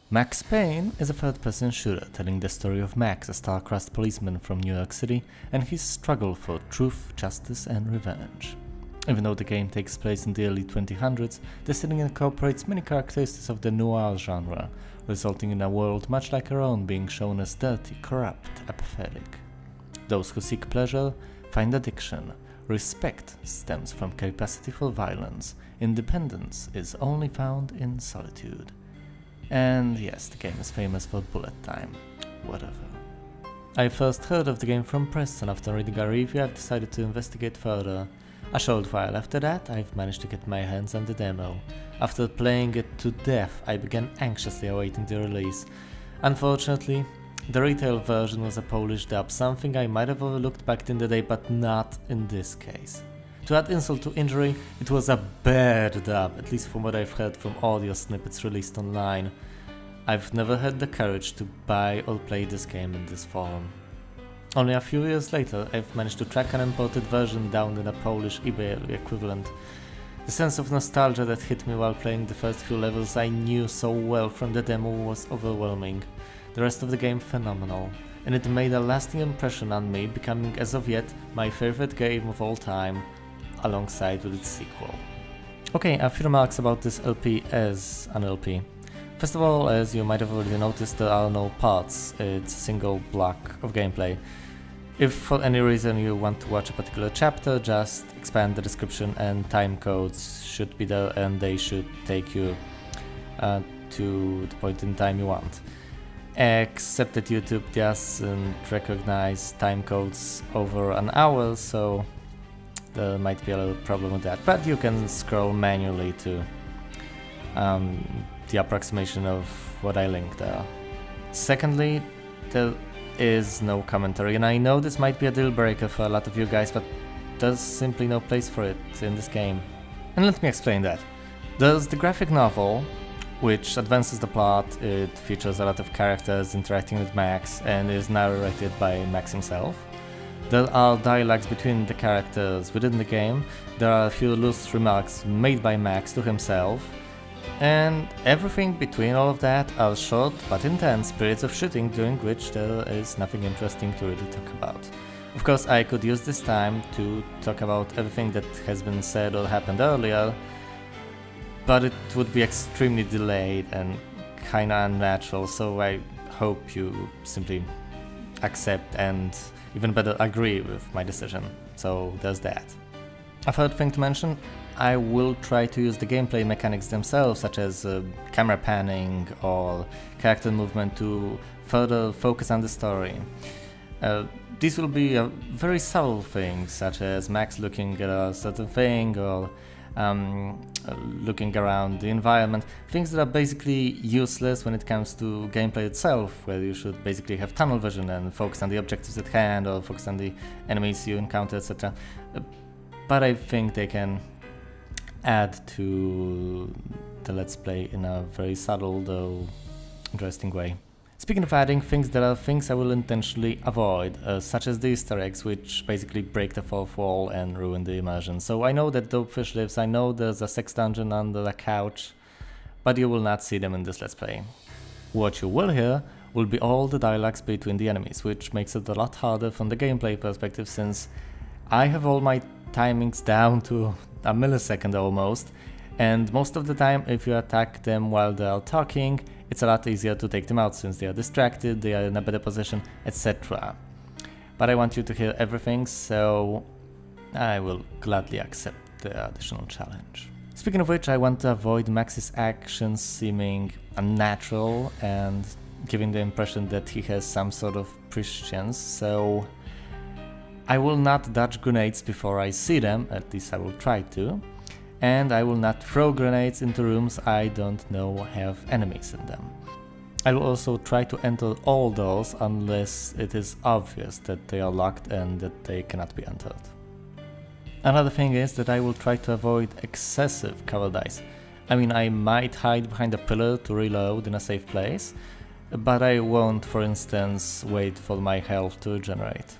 Max Payne is a third-person shooter telling the story of Max, a star-crossed policeman from New York City, and his struggle for truth, justice, and revenge. Even though the game takes place in the early 2000s, the setting incorporates many characteristics of the noir genre, resulting in a world much like our own being shown as dirty, corrupt, apathetic. Those who seek pleasure find addiction. Respect stems from capacity for violence. Independence is only found in solitude. And yes, the game is famous for bullet time. Whatever. I first heard of the game from press, and after reading a review I've decided to investigate further. A short while after that, I've managed to get my hands on the demo. After playing it to death, I began anxiously awaiting the release. Unfortunately, the retail version was a Polish dub, something I might have overlooked back in the day, but not in this case. To add insult to injury, it was a bad dub, at least from what I've heard from audio snippets released online. I've never had the courage to buy or play this game in this form. Only a few years later, I've managed to track an imported version down in a Polish eBay equivalent. The sense of nostalgia that hit me while playing the first few levels I knew so well from the demo was overwhelming. The rest of the game phenomenal, and it made a lasting impression on me, becoming as of yet my favorite game of all time, alongside with its sequel. Okay, a few remarks about this LP as an LP. First of all, as you might have already noticed, there are no parts, it's a single block of gameplay. If for any reason you want to watch a particular chapter, just expand the description and time codes should be there, and they should take you to the point in time you want. Except that YouTube doesn't recognize time codes over an hour, so there might be a little problem with that. But you can scroll manually to the approximation of what I linked there. Secondly, there is no commentary, and I know this might be a deal breaker for a lot of you guys, but there's simply no place for it in this game. And let me explain that. There's the graphic novel, which advances the plot. It features a lot of characters interacting with Max and is narrated by Max himself. There are dialogues between the characters within the game, there are a few loose remarks made by Max to himself, and everything between all of that are short but intense periods of shooting during which there is nothing interesting to really talk about. Of course, I could use this time to talk about everything that has been said or happened earlier, but it would be extremely delayed and kinda unnatural, so I hope you simply accept and even better agree with my decision. So there's that. A third thing to mention, I will try to use the gameplay mechanics themselves, such as camera panning or character movement, to further focus on the story. These will be very subtle things, such as Max looking at a certain thing or looking around the environment, things that are basically useless when it comes to gameplay itself, where you should basically have tunnel vision and focus on the objectives at hand or focus on the enemies you encounter, etc. But I think they can add to the Let's Play in a very subtle though interesting way. Speaking of adding things, there are things I will intentionally avoid, such as the Easter eggs, which basically break the fourth wall and ruin the immersion. So I know that Dopefish lives, I know there's a sex dungeon under the couch, but you will not see them in this Let's Play. What you will hear will be all the dialogues between the enemies, which makes it a lot harder from the gameplay perspective, since I have all my timings down to a millisecond almost, and most of the time if you attack them while they are talking, it's a lot easier to take them out since they are distracted, they are in a better position, etc. But I want you to hear everything, so I will gladly accept the additional challenge. Speaking of which, I want to avoid Max's actions seeming unnatural and giving the impression that he has some sort of prescience, so I will not dodge grenades before I see them, at least I will try to, and I will not throw grenades into rooms I don't know have enemies in them. I will also try to enter all doors unless it is obvious that they are locked and that they cannot be entered. Another thing is that I will try to avoid excessive cover dice. I mean, I might hide behind a pillar to reload in a safe place, but I won't, for instance, wait for my health to regenerate.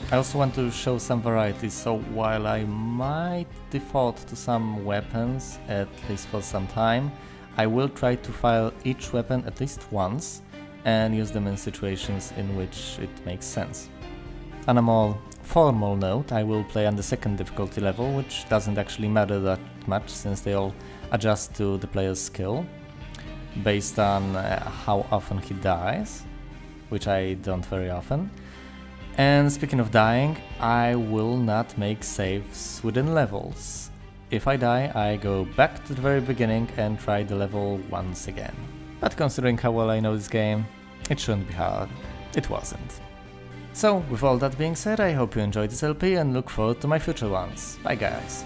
I also want to show some variety, so while I might default to some weapons, at least for some time, I will try to fire each weapon at least once and use them in situations in which it makes sense. On a more formal note, I will play on the second difficulty level, which doesn't actually matter that much since they all adjust to the player's skill based on how often he dies, which I don't very often. And speaking of dying, I will not make saves within levels. If I die, I go back to the very beginning and try the level once again. But considering how well I know this game, it shouldn't be hard. It wasn't. So, with all that being said, I hope you enjoyed this LP and look forward to my future ones. Bye guys!